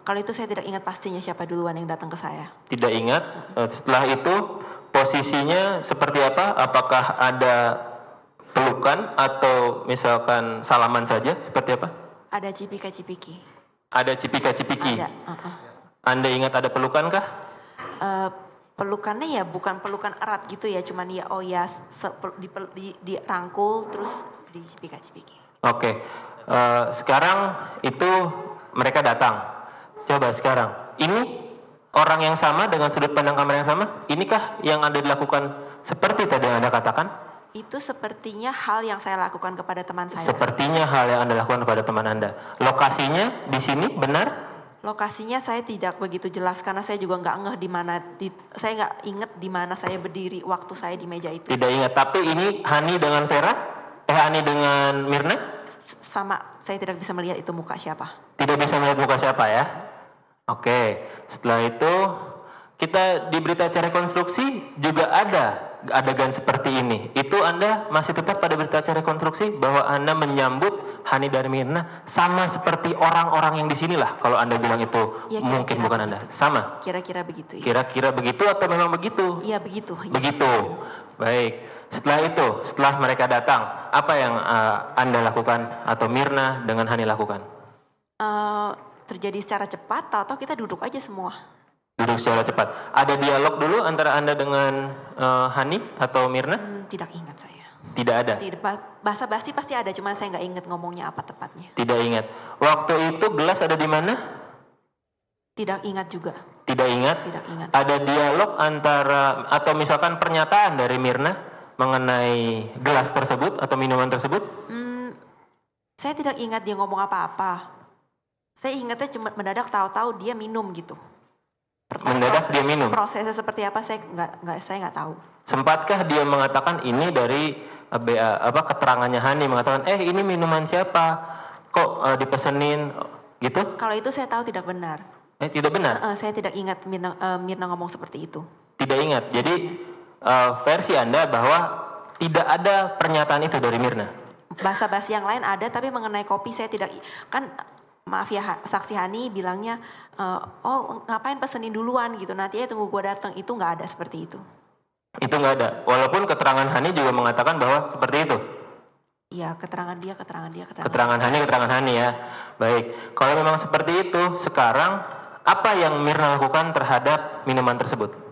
Kalau itu saya tidak ingat pastinya siapa duluan yang datang ke saya. Tidak ingat. Setelah itu posisinya seperti apa? Apakah ada pelukan atau misalkan salaman saja? Seperti apa? Ada cipika-cipiki. Ada cipika-cipiki. Ada. Anda ingat ada pelukan kah? Pelukannya ya bukan pelukan erat gitu ya, cuman ya dirangkul terus dicipika-cipiki. Oke. Sekarang itu mereka datang. Coba sekarang, ini orang yang sama dengan sudut pandang kamera yang sama, inikah yang Anda dilakukan seperti tadi yang Anda katakan? Itu sepertinya hal yang saya lakukan kepada teman saya. Sepertinya hal yang Anda lakukan kepada teman Anda. Lokasinya di sini benar? Lokasinya saya tidak begitu jelas karena saya juga nggak ngeh di mana, saya nggak inget di mana saya berdiri waktu saya di meja itu. Tidak ingat, tapi ini Hani dengan Vera? Hani dengan Mirna? Sama, saya tidak bisa melihat itu muka siapa. Tidak bisa melihat muka siapa ya? Oke, setelah itu kita di berita acara rekonstruksi juga ada adegan seperti ini. Itu Anda masih tetap pada berita acara rekonstruksi bahwa Anda menyambut Hani dan Mirna sama seperti orang-orang yang di sinilah. Kalau Anda bilang itu ya, mungkin bukan begitu. Anda. Sama? Kira-kira begitu. Ya. Kira-kira begitu atau memang begitu? Iya begitu. Begitu. Baik. Setelah itu, setelah mereka datang, apa yang Anda lakukan atau Mirna dengan Hani lakukan? Terjadi secara cepat atau kita duduk aja semua? Duduk secara cepat. Ada dialog dulu antara Anda dengan Hani atau Mirna? Tidak ingat saya. Tidak ada? Basa-basi pasti ada, cuma saya nggak ingat ngomongnya apa tepatnya. Tidak ingat. Waktu itu gelas ada di mana? Tidak ingat juga. Tidak ingat? Tidak ingat. Ada dialog antara, atau misalkan pernyataan dari Mirna mengenai gelas tersebut atau minuman tersebut? Saya tidak ingat dia ngomong apa-apa. Saya ingatnya cuma mendadak tahu-tahu dia minum gitu. Mendadak dia minum? Prosesnya seperti apa saya nggak tahu. Sempatkah dia mengatakan ini dari keterangannya Hani mengatakan ini minuman siapa? Kok dipesenin gitu? Kalau itu saya tahu tidak benar. Tidak benar? Saya tidak ingat Mirna ngomong seperti itu. Tidak ingat. Jadi versi Anda bahwa tidak ada pernyataan itu dari Mirna. Basa-basi yang lain ada, tapi mengenai kopi saya tidak, kan maaf ya saksi Hani bilangnya ngapain pesenin duluan gitu, nanti tunggu gua datang. Itu nggak ada seperti itu. Itu nggak ada, walaupun keterangan Hani juga mengatakan bahwa seperti itu. Iya, keterangan Hani ya. Baik, kalau memang seperti itu, sekarang apa yang Mirna lakukan terhadap minuman tersebut?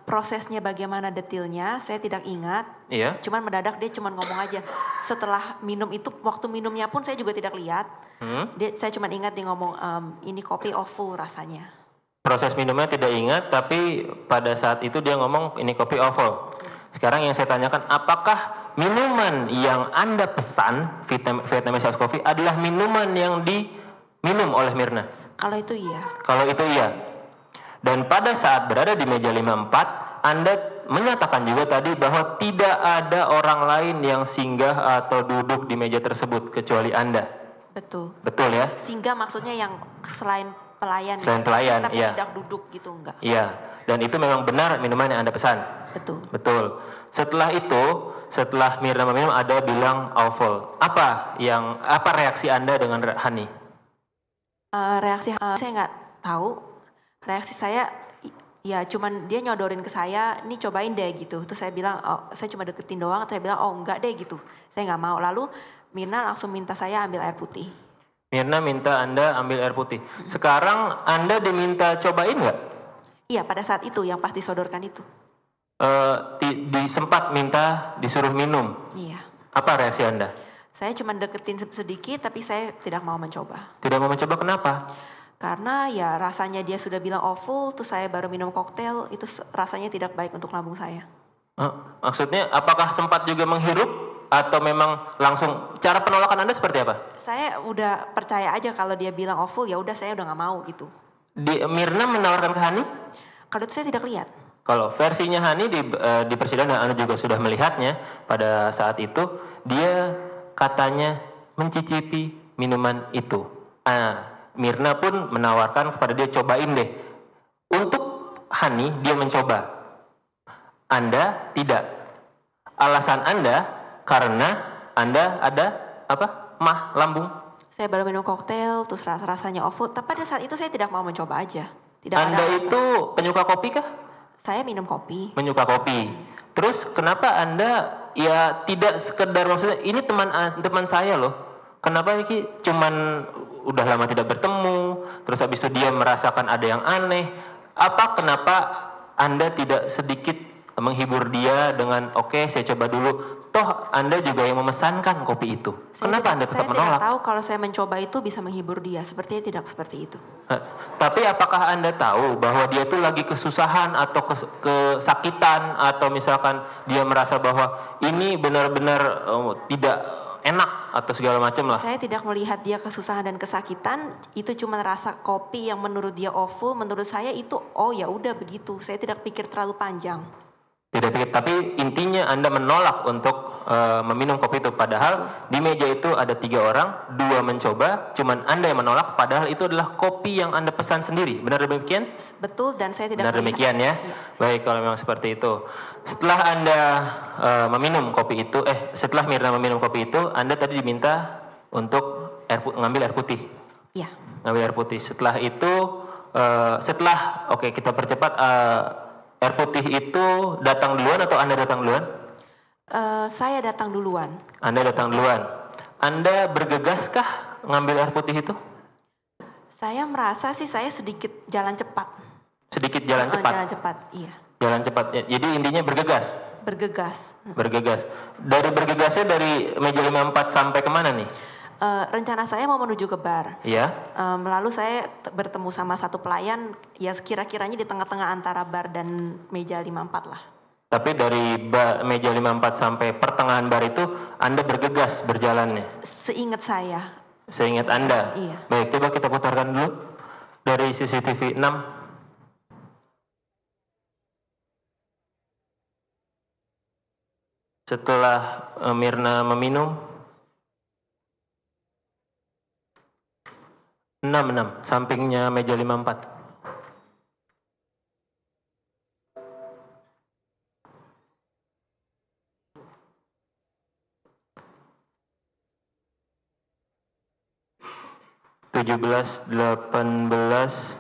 Prosesnya bagaimana detailnya saya tidak ingat. Iya. Cuman mendadak dia cuman ngomong aja. Setelah minum itu, waktu minumnya pun saya juga tidak lihat. Saya cuman ingat dia ngomong ini kopi awful rasanya. Proses minumnya tidak ingat, tapi pada saat itu dia ngomong ini kopi awful. Sekarang yang saya tanyakan, apakah minuman yang Anda pesan Vietnamese Ice Coffee adalah minuman yang diminum oleh Mirna? Kalau itu iya. Kalau itu iya. Dan pada saat berada di meja 54, Anda menyatakan juga tadi bahwa tidak ada orang lain yang singgah atau duduk di meja tersebut kecuali Anda. Betul. Betul ya? Singgah maksudnya yang selain pelayan. Selain pelayan, tapi iya. tidak duduk gitu, enggak. Iya, dan itu memang benar minuman yang Anda pesan. Betul. Betul. Setelah itu, setelah Mirna meminum, ada bilang awful. Apa reaksi Anda dengan Hani? Reaksi saya nggak tahu. Reaksi saya ya cuman dia nyodorin ke saya, ini cobain deh gitu. Terus saya bilang, saya cuma deketin doang. Saya bilang, enggak deh gitu. Saya nggak mau. Lalu Mirna langsung minta saya ambil air putih. Mirna minta Anda ambil air putih. Sekarang Anda diminta cobain nggak? Iya, pada saat itu yang pas disodorkan itu. Sempat minta disuruh minum. Iya. Apa reaksi Anda? Saya cuma deketin sedikit, tapi saya tidak mau mencoba. Tidak mau mencoba, kenapa? Karena ya rasanya dia sudah bilang awful, terus saya baru minum koktail, itu rasanya tidak baik untuk lambung saya. Maksudnya apakah sempat juga menghirup atau memang langsung, cara penolakan Anda seperti apa? Saya udah percaya aja kalau dia bilang awful, ya udah saya udah nggak mau gitu. Mirna menawarkan ke Hani? Kalau itu saya tidak lihat. Kalau versinya Hani di persidangan dan Anda juga sudah melihatnya pada saat itu, dia katanya mencicipi minuman itu. Mirna pun menawarkan kepada dia, cobain deh. Untuk Hani dia mencoba. Anda tidak. Alasan Anda karena Anda ada lambung. Saya baru minum koktail, terus rasanya awful. Tapi pada saat itu saya tidak mau mencoba aja. Tidak ada Anda alasan. itu penyuka kopi kah? Saya minum kopi. Menyuka kopi. Terus kenapa Anda ya tidak sekedar maksudnya ini teman saya loh. Kenapa ini cuman udah lama tidak bertemu, terus habis itu dia merasakan ada yang aneh. Kenapa Anda tidak sedikit menghibur dia dengan oke, saya coba dulu. Toh Anda juga yang memesankan kopi itu. Kenapa Anda tetap Saya menolak? tidak tahu kalau saya mencoba itu bisa menghibur dia. Sepertinya tidak seperti itu. Tapi apakah Anda tahu bahwa dia itu lagi kesusahan atau kesakitan atau misalkan dia merasa bahwa ini benar-benar tidak enak atau segala macam lah. Saya tidak melihat dia kesusahan dan kesakitan. Itu cuma rasa kopi yang menurut dia awful. Menurut saya itu oh ya udah begitu. Saya tidak pikir terlalu panjang. Tidak pikir, tapi intinya Anda menolak untuk meminum kopi itu. Padahal di meja itu ada 3 orang, 2 mencoba, cuman Anda yang menolak. Padahal itu adalah kopi yang Anda pesan sendiri. Benar demikian? Betul, dan saya tidak Benar melihat. demikian ya? Iya. Baik, kalau memang seperti itu. Setelah Anda meminum kopi itu, setelah Mirna meminum kopi itu, Anda tadi diminta untuk ngambil air putih. Iya. Ngambil air putih. Setelah itu, oke kita percepat, air putih itu datang duluan atau Anda datang duluan? Saya datang duluan. Anda datang duluan. Anda bergegaskah ngambil air putih itu? Saya merasa sih saya sedikit jalan cepat. Sedikit jalan cepat? Jalan cepat, iya. Jalan cepat, jadi intinya bergegas? Bergegas. Bergegas. Dari bergegasnya dari meja 54 sampai kemana nih? Rencana saya mau menuju ke bar. Iya. Lalu saya bertemu sama satu pelayan, ya kira-kiranya di tengah-tengah antara bar dan meja 54 lah. Tapi dari meja 54 sampai pertengahan bar itu Anda bergegas berjalannya? Seingat saya. Seingat Anda? Iya. Baik, coba kita putarkan dulu dari CCTV 6. Setelah Mirna meminum, 6, sampingnya meja 54. Tujuh belas, 18,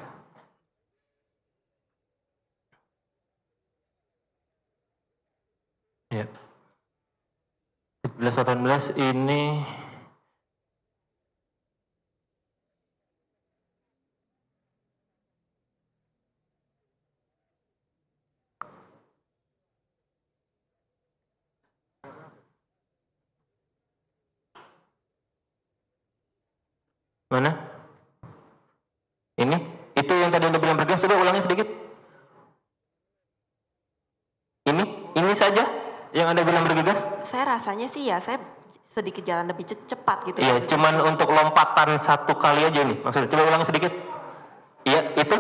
ya. 17, 18 ini mana? Ini? Itu yang tadi Anda bilang bergegas, coba ulangi sedikit. Ini saja yang Anda bilang bergegas? Saya rasanya sih ya, saya sedikit jalan lebih cepat gitu. Iya, cuman untuk lompatan 1 kali aja nih, maksudnya. Coba ulangi sedikit. Iya, itu?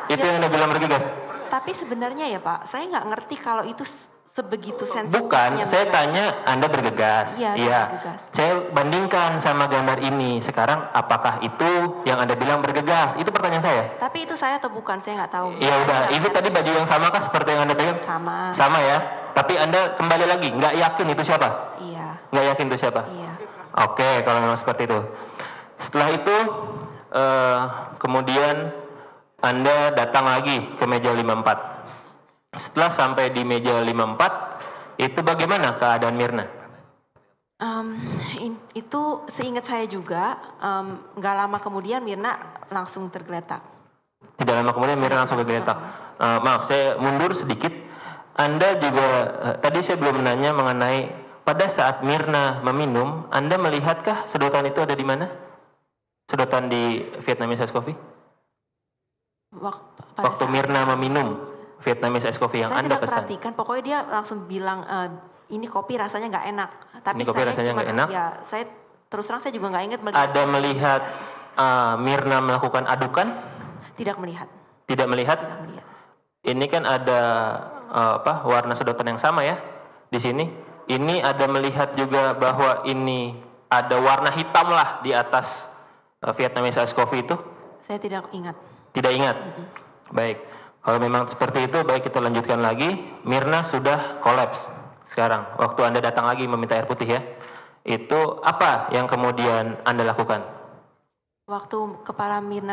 Itu yang Anda bilang bergegas? Tapi sebenarnya ya Pak, saya nggak ngerti kalau itu sebegitu sensitifnya. Bukan, saya tanya Anda bergegas. Iya, bergegas. Saya bandingkan sama gambar ini. Sekarang apakah itu yang Anda bilang bergegas? Itu pertanyaan saya. Tapi itu saya atau bukan, saya nggak tahu. Ya udah, itu tadi baju yang sama kah seperti yang Anda pegang? Sama. Sama ya. Tapi Anda kembali lagi, nggak yakin itu siapa? Iya. Nggak yakin itu siapa? Iya. Oke, kalau memang seperti itu. Setelah itu, kemudian Anda datang lagi ke meja 54. Setelah sampai di meja 54, itu bagaimana keadaan Mirna? Itu seingat saya juga, nggak lama kemudian Mirna langsung tergeletak. Tidak lama kemudian Mirna langsung tergeletak. Maaf, saya mundur sedikit. Anda juga, tadi saya belum menanya mengenai pada saat Mirna meminum, Anda melihatkah sedotan itu ada di mana? Sedotan di Vietnamese Ice Coffee? Waktu Mirna meminum Vietnamese Ice Coffee yang Anda pesan. Saya tidak perhatikan, pokoknya dia langsung bilang, ini kopi rasanya nggak enak. Tapi Ini kopi rasanya nggak enak? Ya, saya terus terang saya juga nggak ingat melihat. Ada melihat Mirna melakukan adukan? Tidak melihat. Tidak melihat? Tidak melihat. Ini kan ada warna sedotan yang sama ya di sini. Ini ada melihat juga bahwa ini ada warna hitam lah di atas Vietnamese Ice Coffee itu? Saya tidak ingat. Tidak ingat? Baik. Kalau memang seperti itu, baik kita lanjutkan lagi. Mirna sudah kolaps sekarang. Waktu Anda datang lagi meminta air putih ya. Itu apa yang kemudian Anda lakukan? Waktu kepala Mirna